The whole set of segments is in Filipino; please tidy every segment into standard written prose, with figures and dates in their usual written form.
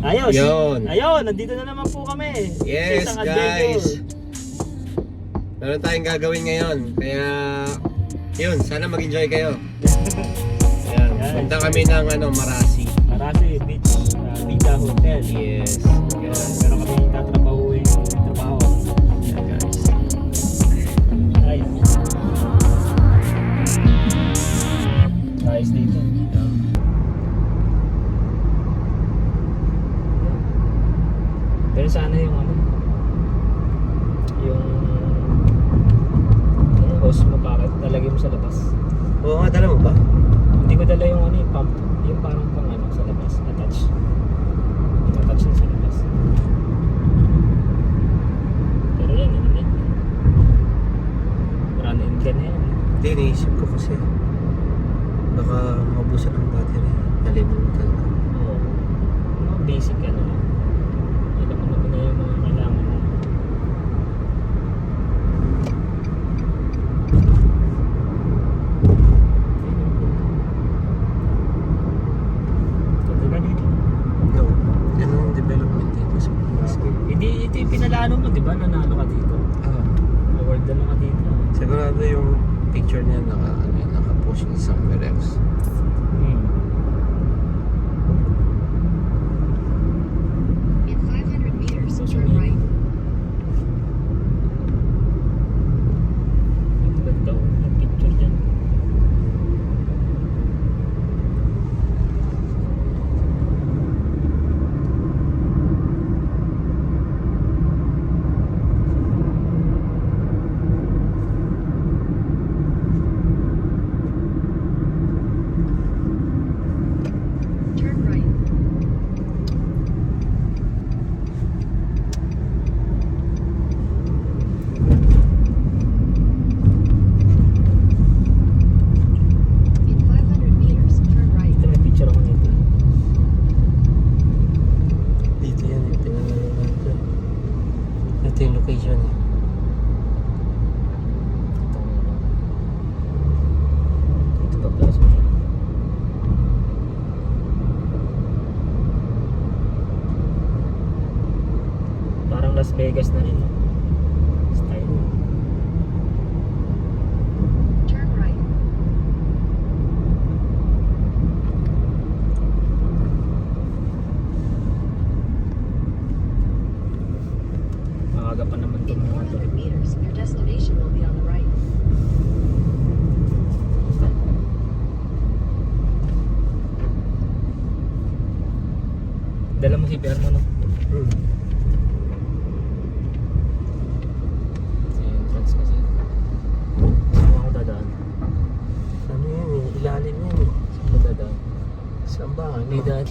Ayos. Yun. Ayun, nandito na naman po kami. Yes, Sa isang guys. adventure. Meron tayong gagawin ngayon. Kaya, yun, sana mag-enjoy kayo. Ayan, Yan. punta kami ng Marasi. Marasi Beach, Vita Hotel. Yes. Yan, meron kami tatrabahuin trabaho. Ayan, guys. Nice. Nice dito. Pero sana yung yung hose mo bakit talagay mo sa labas. Oo nga, dala mo ba? Hindi ko dala yung yung pump, yung parang pang sa labas, attach. Attach na sa labas. Pero yan, yan. Run-in ka na yan. Hindi, naisip ko kasi baka maubusan ng battery. Nalimutan ko. Oo. Mga basic lang. Alam mo naman na yung mga kailangan mo. Ganda na dito. No. Ano yung development dito sa Pilipinas? Hindi, ito yung pinalano mo, di ba? Nanalo ka dito. Award na ka dito. Sigurado yung picture niya naka-post somewhere else. In 500 meters, Social turn media. right. Ang ganda ko ng picture dyan. Turn right. In 500 meters, turn right. Ito na picture ako nito. Dito yan eh, pinalala natin. Ito yung location eh. Ito pa pala sa parang Las Vegas na rin, no? Style. Turn right. Maaga pa naman In itong mga to. 400 meters, your destination will be on the right. Dala mo si PR mo, no? Sa entrance kasi. Saan ako dadaan? Ano yan eh, ilalim yan eh. Saan ba dadaan? Saan ba? Ano? Hindi daan.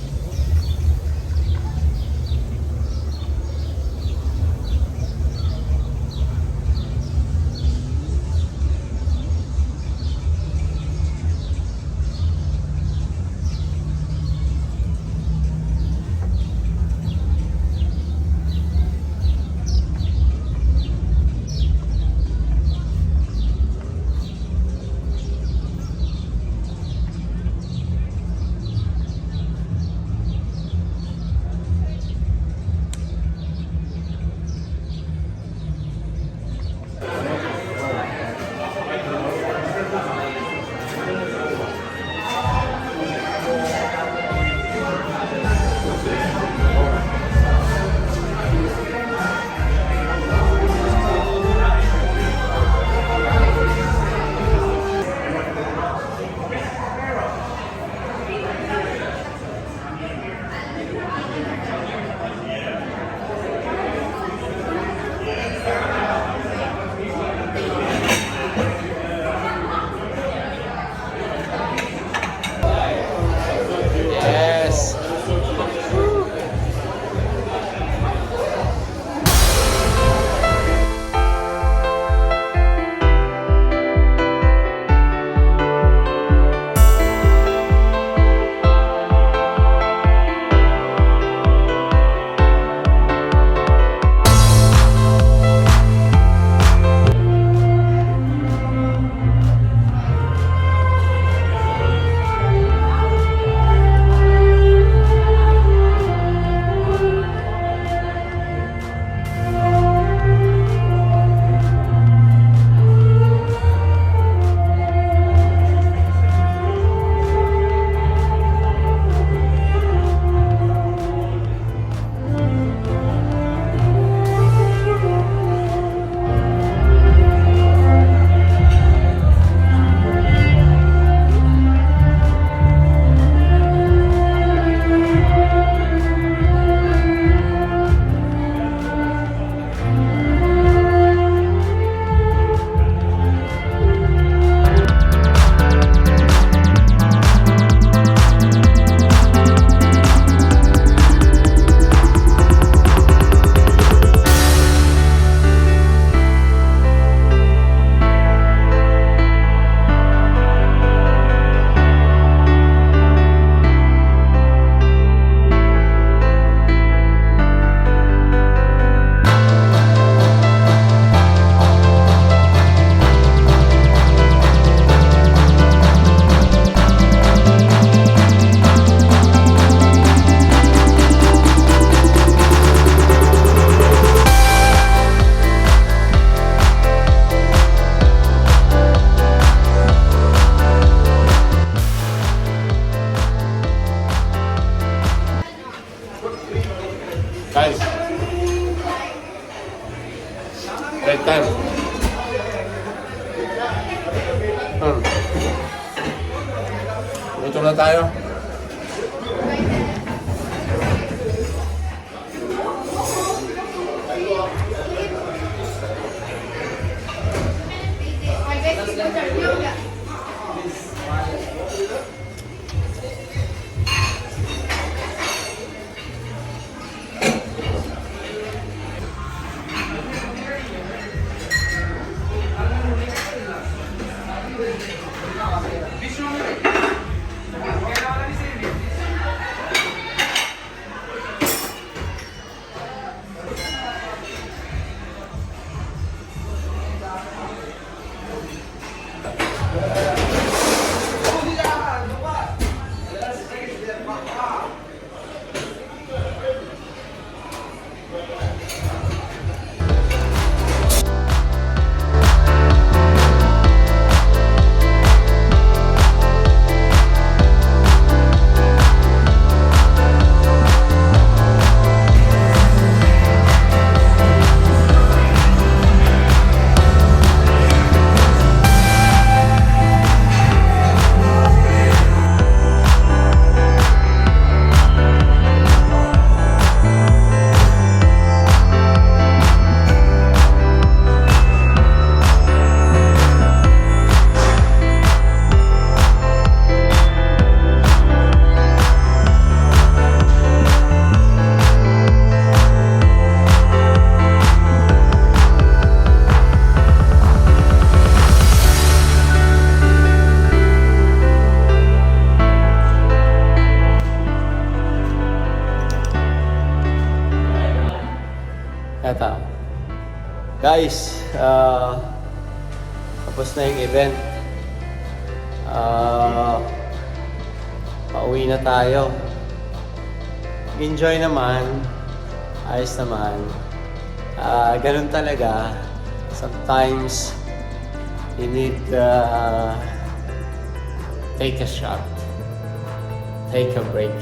Guys. Right time. Luto na tayo. Eto. Guys, tapos na yung event. Pauwi na tayo. Enjoy naman. Ayos naman. Ganun talaga. Sometimes, you need take a shot. Take a break.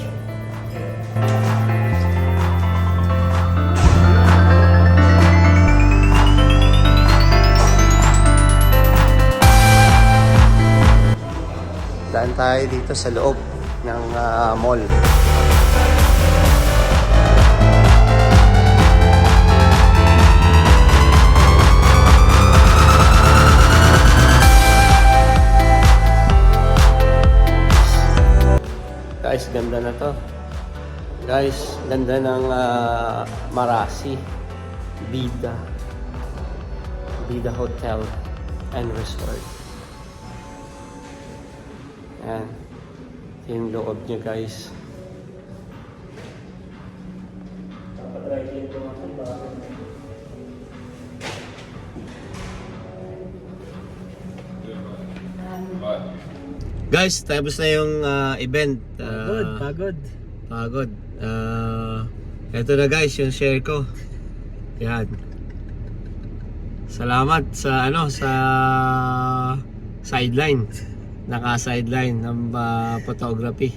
Daan tayo dito sa loob ng mall. Guys, ganda na to. Guys, ganda ng Marasi. Bida Hotel and Resort. Yan. Ito yung loob niya, guys. Guys, tapos na yung event. Pagod. Ito na guys, yung share ko. Yan. Salamat sa sa sideline. Naka-sideline ng photography.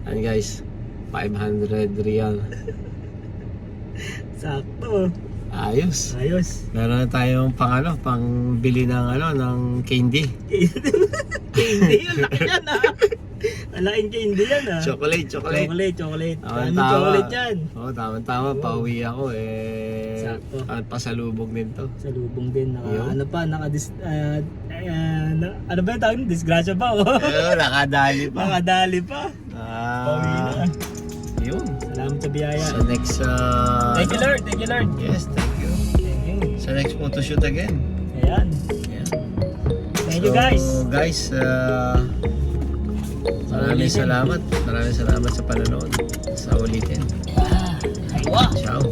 Yan guys, 500 real. Sakto. Ayos. Meron na tayong pang bili ng ng candy. Candy, ang laki yan Alain candy yan Chocolate. Chocolate. Anong Chocolate yan. Tama. Pauwi ako Sakto. Pasalubog din to. Sa lubong din. Yun. Ano ba yung tawag? Disgrasya ba? Nakadali pa. Nakadali pa. Pauwi na. Yun. Salamat sa biyaya. Sa next Thank you Lord. Yes, thank you. Sa next photoshoot again. Ayan. Thank you guys. Guys, maraming salamat sa panonood. Sa ulitin. Aywa. Ciao.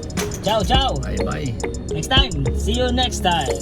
Ciao. Bye. Next time. See you next time.